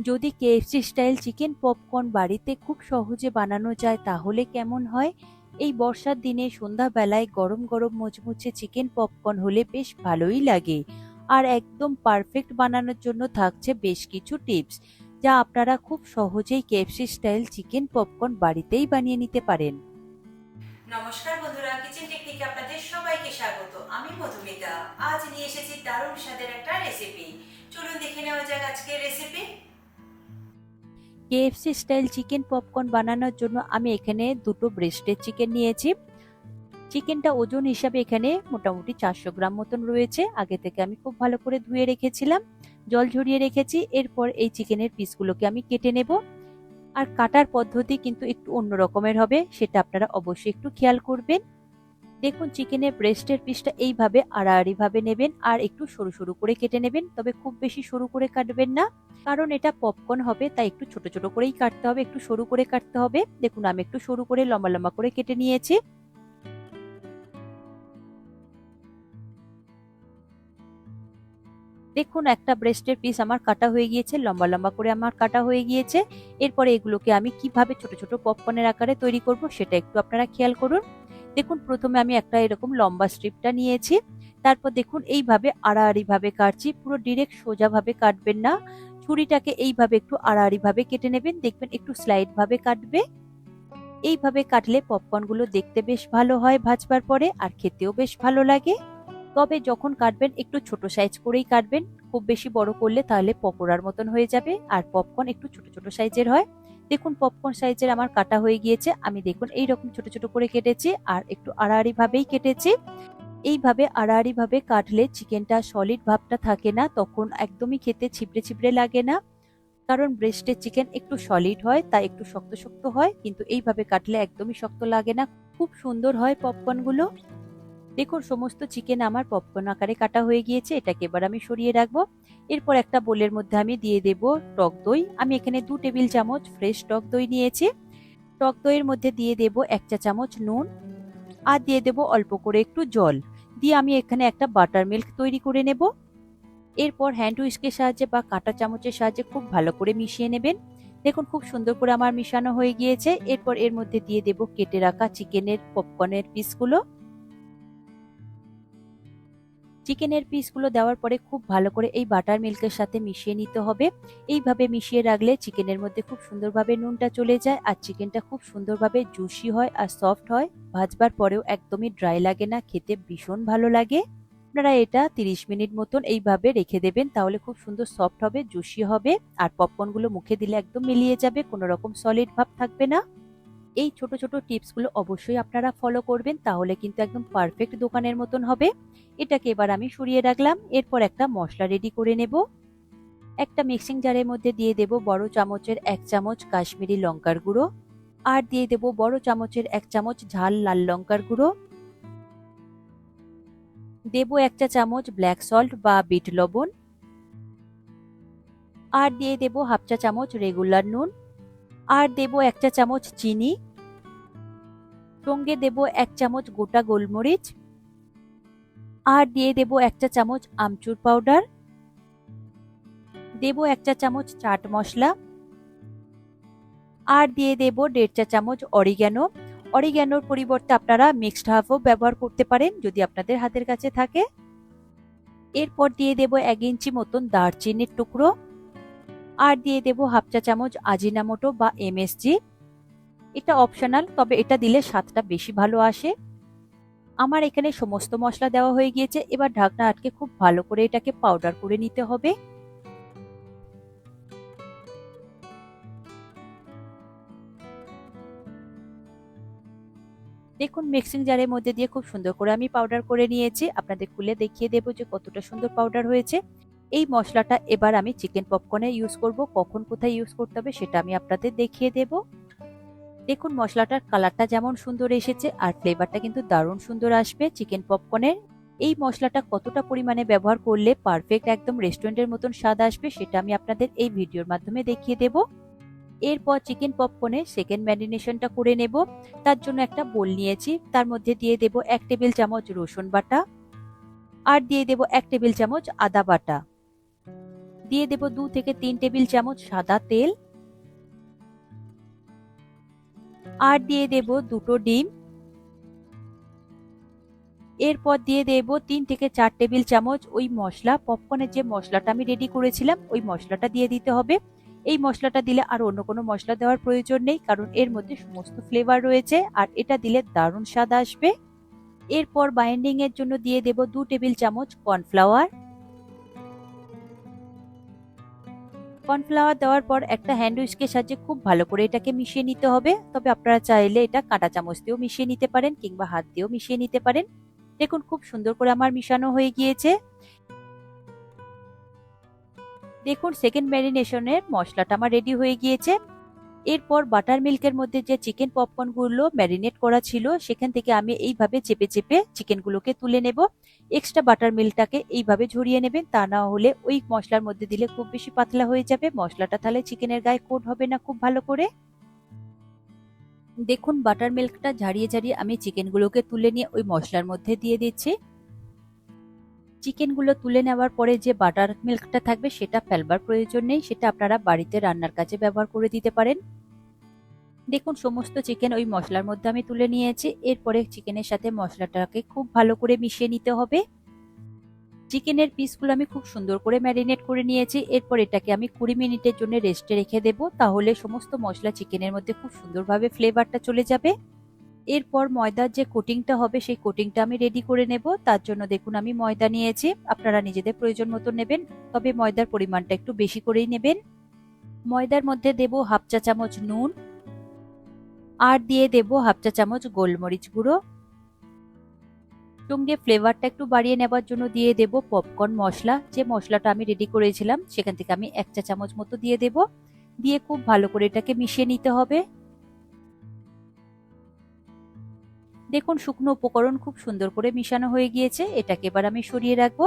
যদি KFC style chicken popcorn বাড়িতে খুব সহজে বানানো যায় তাহলে কেমন হয়? এই বর্ষার দিনে সন্ধ্যাবেলায় গরম গরম মুচমুচে চিকেন পপকর্ন হলে বেশ ভালোই লাগে। আর একদম পারফেক্ট বানানোর জন্য থাকছে বেশ কিছু টিপস, যা আপনারা খুব সহজেই কেএফসি স্টাইল চিকেন পপকর্ন বাড়িতেই বানিয়ে নিতে পারেন। নমস্কার বন্ধুরা, কিচেন টেকনিকে আপনাদের সবাইকে স্বাগত। আমি মধুমিতা। আজ নিয়ে এসেছি দারুণ স্বাদের একটা রেসিপি। চলুন দেখে নেওয়া যাক আজকের recipe. KFC style chicken popcorn বানানোর জন্য আমি এখানে দুটো ব্রেস্টের চিকেন নিয়েছি। চিকেনটা ওজন হিসাবে এখানে মোটামুটি 400 গ্রাম মতন রয়েছে। আগে থেকে আমি খুব ভালো করে ধুয়ে রেখেছিলাম, জল ঝরিয়ে রেখেছি। এরপর এই চিকেনের পিসগুলোকে আমি কেটে নেব। আর কাটার পদ্ধতি কিন্তু একটু অন্য রকমের হবে, সেটা আপনারা অবশ্যই একটু খেয়াল করবেন। দেখুন, চিকেনের ব্রেস্টের পিসটা এইভাবে আড়াআড়ি ভাবে নেবেন আর একটু সরু সরু করে কেটে নেবেন, তবে খুব বেশি সরু করে কাটবেন না, কারণ এটা পপকর্ন হবে, তাই একটু ছোট ছোট করেই কাটতে হবে, একটু সরু করে কাটতে হবে। দেখুন, আমি একটু সরু করে লম্বা লম্বা করে কেটে নিয়েছি। দেখুন, একটা ব্রেস্টের পিস আমার কাটা হয়ে গিয়েছে, লম্বা লম্বা করে আমার কাটা হয়ে গিয়েছে। এরপরে এগুলোকে আমি কিভাবে ছোট ছোট পপকর্নের আকারে তৈরি করব সেটা একটু আপনারা খেয়াল করুন। দেখুন, প্রথমে আমি একটা এরকম লম্বা স্ট্রিপটা নিয়েছি। তারপর দেখুন, এইভাবে আড়াআড়ি ভাবে কাটছি, পুরো ডিরেক্ট সোজা ভাবে কাটবেন না। ছুরিটাকে এইভাবে একটু আড়াআড়ি ভাবে কেটে নেবেন, দেখবেন একটু স্লাইড ভাবে কাটবে। এইভাবে কাটলে পপকর্ন গুলো দেখতে বেশ ভালো হয় ভাজবার পরে, আর খেতেও বেশ ভালো লাগে। তবে যখন কাটবেন একটু ছোট সাইজ করেই কাটবেন, খুব বেশি বড় করলে তাহলে পকোড়ার মতন হয়ে যাবে, আর পপকর্ন একটু ছোট ছোট সাইজের হয়। দেখুন, পপকর্ন সাইজের আমার কাটা হয়ে গিয়েছে। আমি দেখুন এইরকম ছোট ছোট করে কেটেছি, আর একটু আড়াআড়ি ভাবেই কেটেছি। এইভাবে আড়াআড়ি ভাবে কাটলে চিকেনটা সলিড ভাবটা থাকে না, তখন একদমই খেতে ছিবড়ে ছিবড়ে লাগে না। কারণ ব্রেস্টের চিকেন একটু সলিড হয়, তাই একটু শক্ত শক্ত হয়, কিন্তু এইভাবে কাটলে একদমই শক্ত লাগে না, খুব সুন্দর হয় পপকর্ন গুলো। দেখুন, সমস্ত চিকেন আমার পপকর্ন আকারে কাটা হয়ে গিয়েছে। এটাকে এবার আমি সরিয়ে রাখবো। এরপর একটা বোলের মধ্যে আমি দিয়ে দেব টক দই। আমি এখানে 2 টেবিল চামচ ফ্রেশ টক দই নিয়েছি। টক দইয়ের মধ্যে দিয়ে দেব 1 চা চামচ নুন, আর দিয়ে দেব অল্প করে একটু জল। দিয়ে আমি এখানে একটা বাটার মিল্ক তৈরি করে নেব। এরপর হ্যান্ড হুইস্কের সাহায্যে বা কাঁটা চামচের সাহায্যে খুব ভালো করে মিশিয়ে নেবেন। দেখুন, খুব সুন্দর করে আমার মিশানো হয়ে গিয়েছে। এরপর এর মধ্যে দিয়ে দেব কেটে রাখা চিকেনের পপকর্নের পিসগুলো। চিকেনের পিসগুলো দেওয়ার পরে খুব ভালো করে এই বাটার মিল্কের সাথে মিশিয়ে নিতে হবে। এইভাবে মিশিয়ে রাখলে চিকেনের মধ্যে খুব সুন্দরভাবে নুনটা চলে যায়, আর চিকেনটা খুব সুন্দরভাবে জুসি হয় আর সফট হয়। ভাজবার পরেও একদমই ড্রাই লাগে না, খেতে ভীষণ ভালো লাগে। আপনারা এটা 30 মিনিট মতন এইভাবে রেখে দেবেন, তাহলে খুব সুন্দর সফট হবে, জুসি হবে। আর পপকর্নগুলো মুখে দিলে একদম মিলিয়ে যাবে, কোনো রকম সলিড ভাব থাকবে না। এই ছোট ছোট টিপসগুলো অবশ্যই আপনারা ফলো করবেন, তাহলে কিন্তু একদম পারফেক্ট দোকানের মতন হবে। এটাকে এবার আমি সরিয়ে রাখলাম। এরপর একটা মশলা রেডি করে নেব। একটা মিক্সিং জারের মধ্যে দিয়ে দেব বড় চামচের 1 চামচ কাশ্মীরি লঙ্কার গুঁড়ো, আর দিয়ে দেব বড় চামচের 1 চামচ ঝাল লাল লঙ্কার গুঁড়ো, দেব 1 চা চামচ ব্ল্যাক সল্ট বা বিট লবণ, আর দিয়ে দেব হাফ চা চামচ রেগুলার নুন, আর দেব 1 চা চামচ চিনি, সঙ্গে দেব 1 চামচ গোটা গোলমরিচ, আর দিয়ে দেব 1 চা চামচ আমচুর পাউডার, দেব 1 চা চামচ চাট মশলা, আর দিয়ে দেব 1.5 চা চামচ অরিগ্যানো। অরিগ্যানোর পরিবর্তে আপনারা মিক্সড হার্বও ব্যবহার করতে পারেন যদি আপনাদের হাতের কাছে থাকে। এরপর দিয়ে দেব 1 ইঞ্চি মতন দারচিনির টুকরো, আর দিয়ে দেব হাফ চা চামচ আজিনামোটো বা এমএসজি। এটা অপশনাল, তবে এটা দিলে স্বাদটা বেশি ভালো আসে। আমার এখানে সমস্ত মশলা দেওয়া হয়ে গিয়েছে। এবার ঢাকনা আটকে খুব ভালো করে এটাকে পাউডার করে নিতে হবে। দেখুন, মিক্সিং জারের মধ্যে দিয়ে খুব সুন্দর করে আমি পাউডার করে নিয়েছি। আপনাদের খুলে দেখিয়ে দেবো যে কতটা সুন্দর পাউডার হয়েছে। এই মশলাটা এবার আমি চিকেন পপকর্নে ইউজ করব। কখন কোথায় ইউজ করতে হবে সেটা আমি আপনাদের দেখিয়ে দেব। দেখুন, মশলাটার কালারটা যেমন সুন্দর এসেছে, আর ফ্লেভারটা কিন্তু দারুণ সুন্দর আসবে চিকেন পপকর্নের। এই মশলাটা কতটা পরিমাণে ব্যবহার করলে পারফেক্ট একদম রেস্টুরেন্টের মতন স্বাদ আসবে সেটা আমি আপনাদের এই ভিডিওর মাধ্যমে দেখিয়ে দেব। এরপর চিকেন পপকর্নে সেকেন্ড ম্যারিনেশনটা করে নেব। তার জন্য একটা বোল নিয়েছি, তার মধ্যে দিয়ে দেব 1 টেবিল চামচ রসুন বাটা, আর দিয়ে দেব 1 টেবিল চামচ আদা বাটা, দিয়ে দেব 2 থেকে 3 টেবিল চামচ সাদা তেল, আর দিয়ে দেব দুটো ডিম। এরপর দিয়ে দেব 3 থেকে 4 টেবিল চামচ ওই মশলা, পপকর্নের যে মশলাটা আমি রেডি করেছিলাম ওই মশলাটা দিয়ে দিতে হবে। এই মশলাটা দিলে আর অন্য কোনো মশলা দেওয়ার প্রয়োজন নেই, কারণ এর মধ্যে সমস্ত ফ্লেভার রয়েছে আর এটা দিলে দারুণ স্বাদ আসবে। এরপর বাইন্ডিং এর জন্য দিয়ে দেব 2 টেবিল চামচ কর্নফ্লাওয়ার। কর্নফ্লাওয়ার দেওয়ার পর একটা হ্যান্ড উইস্কের সাহায্যে খুব ভালো করে এটাকে মিশিয়ে নিতে হবে। তবে আপনারা চাইলে এটা কাঁটা চামচ দিয়েও মিশিয়ে নিতে পারেন কিংবা হাত দিয়েও মিশিয়ে নিতে পারেন। দেখুন খুব সুন্দর করে আমার মিশানো হয়ে গিয়েছে। দেখুন সেকেন্ড ম্যারিনেশনের মশলাটা আমার রেডি হয়ে গিয়েছে। এরপর বাটার মিল্কের মধ্যে যে চিকেন পপকর্ন গুলো ম্যারিনেট করা ছিল সেখান থেকে আমি এইভাবে চেপে চেপে চিকেন গুলোকে তুলে নেব। এক্সট্রা বাটার মিল্কটাকে এইভাবে ঝরিয়ে নেবেন, তা না হলে ওই মশলার মধ্যে দিলে খুব বেশি পাতলা হয়ে যাবে, মশলাটা তাহলে চিকেনের গায়ে কোট হবে না খুব ভালো করে। দেখুন বাটার মিল্কটা ঝারিয়ে ঝারিয়ে আমি চিকেনগুলোকে তুলে নিয়ে ওই মশলার মধ্যে দিয়ে দিচ্ছি। চিকেনগুলো তুলে নেওয়ার পরে যে বাটার মিল্কটা থাকবে সেটা ফেলবার প্রয়োজন নেই, সেটা আপনারা বাড়িতে রান্নার কাজে ব্যবহার করে দিতে পারেন। দেখুন সমস্ত চিকেন ওই মশলার মধ্যে আমি তুলে নিয়েছি। এরপরে চিকেনের সাথে মশলাটাকে খুব ভালো করে মিশিয়ে নিতে হবে। চিকেনের পিসগুলো আমি খুব সুন্দর করে ম্যারিনেট করে নিয়েছি। এরপর এটাকে আমি 20 মিনিটের জন্য রেস্টে রেখে দেব, তাহলে সমস্ত মশলা চিকেনের মধ্যে খুব সুন্দরভাবে ফ্লেভারটা চলে যাবে। এরপর ময়দার যে কোটিংটা হবে সেই কোটিংটা আমি রেডি করে নেব। তার জন্য দেখুন আমি ময়দা নিয়েছি, আপনারা নিজেদের প্রয়োজন মতো নেবেন, তবে ময়দার পরিমাণটা একটু বেশি করেই নেবেন। ময়দার মধ্যে দেব হাফ চা চামচ নুন, আর দিয়ে দেব হাফ চা চামচ গোলমরিচ গুঁড়ো। সঙ্গে ফ্লেভারটা একটু বাড়িয়ে নেবার জন্য দিয়ে দেব পপকর্ন মশলা, যে মশলাটা আমি রেডি করেছিলাম সেখান থেকে আমি 1 চা চামচ মতো দিয়ে দেব। দিয়ে খুব ভালো করে এটাকে মিশিয়ে নিতে হবে। দেখুন শুকনো উপকরণ খুব সুন্দর করে মিশানো হয়ে গিয়েছে, এটাকে এবার আমি সরিয়ে রাখবো।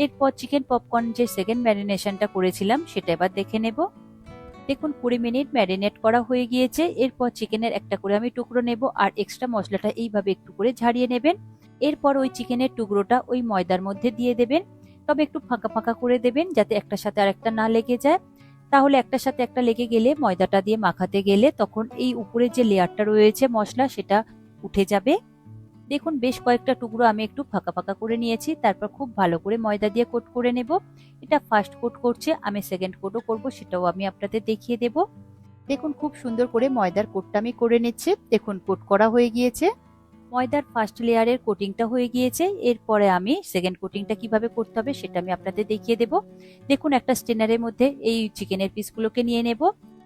এরপর চিকেন পপকর্ন যে সেকেন্ড ম্যারিনেশনটা করেছিলাম সেটা এবার দেখে নেব। দেখুন 20 মিনিট ম্যারিনেট করা হয়ে গিয়েছে। এরপর চিকেনের একটা করে আমি টুকরো নেব আর এক্সট্রা মশলাটা এইভাবে একটু করে ঝাড়িয়ে নেবেন। এরপর ওই চিকেনের টুকরোটা ওই ময়দার মধ্যে দিয়ে দেবেন, তবে একটু ফাঁকা ফাঁকা করে দেবেন যাতে একটার সাথে আরেকটা না লেগে যায়, তাহলে একটার সাথে একটা লেগে গেলে ময়দাটা দিয়ে মাখাতে গেলে তখন এই উপরে যে লেয়ারটা রয়েছে মশলা সেটা উঠে যাবে। দেখুন বেশ কয়েকটা টুকরো আমি একটু ফাঁকা ফাঁকা করে নিয়েছি, তারপর খুব ভালো করে ময়দা দিয়ে কোট করে নেব। এটা ফার্স্ট কোট করছে, আমি সেকেন্ড কোটও করব, সেটাও আমি আপনাদের দেখিয়ে দেব। দেখুন খুব সুন্দর করে ময়দার কোটটা আমি করে নিচ্ছি। দেখুন কোট করা হয়ে গিয়েছে, ময়দার ফার্স্ট লেয়ারের কোটিংটা হয়ে গিয়েছে। এরপরে আমি সেকেন্ড কোটিংটা কিভাবে করতে হবে সেটা আমি আপনাদের দেখিয়ে দেব। দেখুন একটা স্টেনারের মধ্যে এই চিকেনের পিসগুলোকে নিয়ে নেব।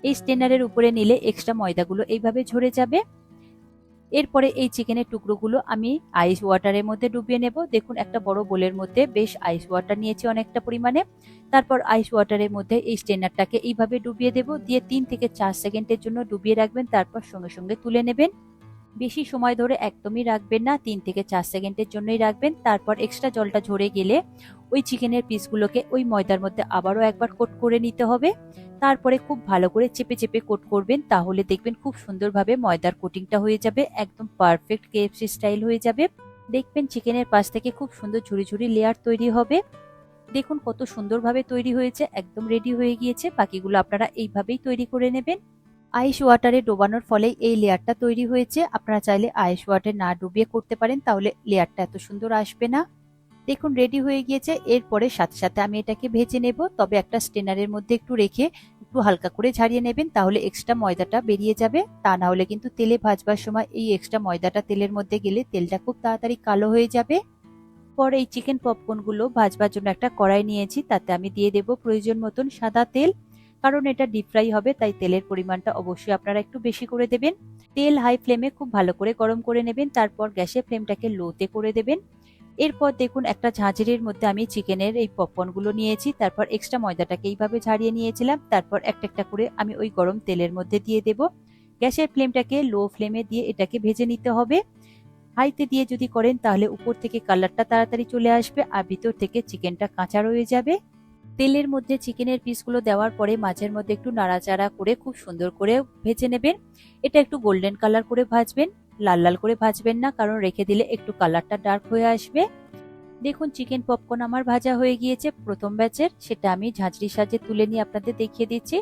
এই স্টেনারের উপরে নিলে এক্সট্রা ময়দাগুলো এইভাবে ঝরে যাবে। এরপরে এই চিকেনের টুকরোগুলো আমি আইস ওয়াটারের মধ্যে ডুবিয়ে নেব। দেখুন একটা বড় বোলের মধ্যে বেশ আইস ওয়াটার নিয়েছি অনেকটা পরিমাণে। তারপর আইস ওয়াটারের মধ্যে এই স্টেনারটাকে এইভাবে ডুবিয়ে দেব, দিয়ে 3 থেকে 4 সেকেন্ডের জন্য ডুবিয়ে রাখবেন, তারপর সঙ্গে সঙ্গে তুলে নেবেন। বেশি সময় ধরে একদমই রাখবেন না, 3 থেকে 4 সেকেন্ডের জন্যই রাখবেন। তারপর এক্সট্রা জলটা ঝরে গেলে ওই চিকেনের পিসগুলোকে ওই ময়দার মধ্যে আবারও একবার কোট করে নিতে হবে। তারপরে খুব ভালো করে চেপে চেপে কোট করবেন, তাহলে দেখবেন খুব সুন্দরভাবে ময়দার কোটিংটা হয়ে যাবে, একদম পারফেক্ট কেএফসি স্টাইল হয়ে যাবে। দেখবেন চিকেনের পাশ থেকে খুব সুন্দর ঝুড়ি ঝুড়ি লেয়ার তৈরি হবে। দেখুন কত সুন্দরভাবে তৈরি হয়েছে, একদম রেডি হয়ে গিয়েছে। বাকিগুলো আপনারা এইভাবেই তৈরি করে নেবেন। আইস ওয়াটারে ডোবানোর ফলে এই লেয়ারটা তৈরি হয়েছে। আপনারা চাইলে আইস ওয়াটারে না ডুবিয়ে করতে পারেন, তাহলে লেয়ারটা এত সুন্দর আসবে না। দেখুন রেডি হয়ে গিয়েছে। এরপরে সাথে সাথে আমি এটাকে ভেজে নেব, তবে একটা স্টেনারের মধ্যে একটু রেখে একটু হালকা করে ঝাড়িয়ে নেবেন, তাহলে এক্সট্রা ময়দাটা বেরিয়ে যাবে। তা না হলে কিন্তু তেলে ভাজবার সময় এই এক্সট্রা ময়দাটা তেলের মধ্যে গেলে তেলটা খুব তাড়াতাড়ি কালো হয়ে যাবে। পরে এই চিকেন পপকর্নগুলো ভাজবার জন্য একটা কড়াই নিয়েছি, তাতে আমি দিয়ে দেব প্রয়োজন মতন সাদা তেল, কারণ এটা ডিপ ফ্রাই হবে তাই তেলের পরিমাণটা অবশ্যই আপনারা একটু বেশি করে দেবেন। তেল হাই ফ্লেমে খুব ভালো করে গরম করে নেবেন, তারপর গ্যাসের ফ্লেমটাকে লোতে করে দেবেন। এরপর দেখুন একটা ঝাঁঝরির মধ্যে আমি চিকেনের এই পপকর্নগুলো নিয়েছি, তারপর এক্সট্রা ময়দাটাকে এইভাবে ঝাড়িয়ে নিয়েছিলাম, তারপর একটা একটা করে আমি ওই গরম তেলের মধ্যে দিয়ে দেব। গ্যাসের ফ্লেমটাকে লো ফ্লেমে দিয়ে এটাকে ভেজে নিতে হবে। হাইতে দিয়ে যদি করেন তাহলে উপর থেকে কালারটা তাড়াতাড়ি চলে আসবে আর ভিতর থেকে চিকেনটা কাঁচা রয়ে যাবে। তেলের মধ্যে চিকেনের পিসগুলো দেওয়ার পরে মাঝের মধ্যে একটু নাড়াচাড়া করে খুব সুন্দর করে ভেজে নেবেন। এটা একটু গোল্ডেন কালার করে ভাজবেন, লাল লাল করে ভাজবেন না, কারণ রেখে দিলে একটু কালারটা ডার্ক হয়ে আসবে। দেখুন চিকেন পপকর্ন আমার ভাজা হয়ে গিয়েছে প্রথম ব্যাচের, সেটা আমি ঝাঁঝরির সাহায্যে তুলে নিয়ে আপনাদের দেখিয়ে দিচ্ছি।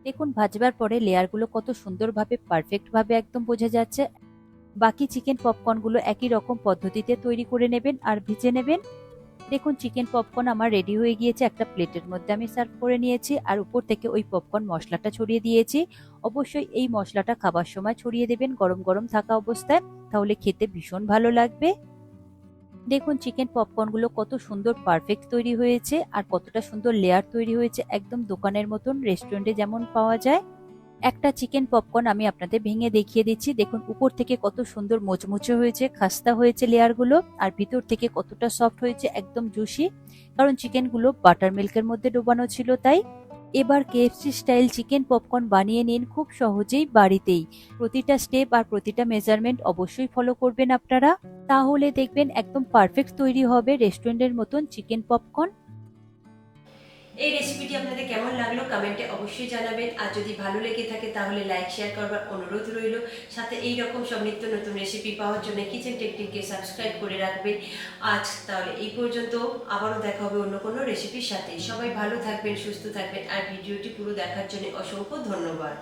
দেখুন ভাজবার পরে লেয়ারগুলো কত সুন্দরভাবে পারফেক্ট ভাবে একদম বোঝা যাচ্ছে। বাকি চিকেন পপকর্নগুলো একই রকম পদ্ধতিতে তৈরি করে নেবেন আর ভেজে নেবেন। দেখুন চিকেন পপকর্ন আমার রেডি হয়ে গিয়েছে, একটা প্লেটের মধ্যে আমি সার্ভ করে নিয়েছি আর উপর থেকে ওই পপকর্ন মশলাটা ছড়িয়ে দিয়েছি। অবশ্যই এই মশলাটা খাবার সময় ছড়িয়ে দেবেন গরম গরম থাকা অবস্থায়, তাহলে খেতে ভীষণ ভালো লাগবে। দেখুন চিকেন পপকর্নগুলো কত সুন্দর পারফেক্ট তৈরি হয়েছে আর কতটা সুন্দর লেয়ার তৈরি হয়েছে, একদম দোকানের মতন, রেস্টুরেন্টে যেমন পাওয়া যায়। একটা চিকেন পপকর্ন আমি আপনাদের ভেঙে দেখিয়ে দিচ্ছি। দেখুন উপর থেকে কত সুন্দর মোচমুচে হয়েছে, খাস্তা হয়েছে লেয়ারগুলো, আর ভিতর থেকে কতটা সফট হয়েছে, একদম জুসি, কারণ চিকেনগুলো বাটার মিল্কের মধ্যে ডোবানো ছিল তাই। এবার কেএফসি স্টাইল চিকেন পপকর্ন বানিয়ে নিন খুব সহজেই বাড়িতেই। প্রতিটা স্টেপ আর প্রতিটা মেজারমেন্ট অবশ্যই ফলো করবেন আপনারা, তাহলে দেখবেন একদম পারফেক্ট তৈরি হবে রেস্টুরেন্টের মতন চিকেন পপকর্ন। এই রেসিপিটি আপনাদের কেমন লাগলো কমেন্টে অবশ্যই জানাবেন, আর যদি ভালো লেগে থাকে তাহলে লাইক শেয়ার করবার অনুরোধ রইল। সাথে এই রকম সব নিত্য নতুন রেসিপি পাওয়ার জন্য কিচেন টেকনিককে সাবস্ক্রাইব করে রাখবেন। আজ তাহলে এই পর্যন্ত, আবারও দেখা হবে অন্য কোনো রেসিপির সাথে। সবাই ভালো থাকবেন, সুস্থ থাকবেন, আর ভিডিওটি পুরো দেখার জন্য অসংখ্য ধন্যবাদ।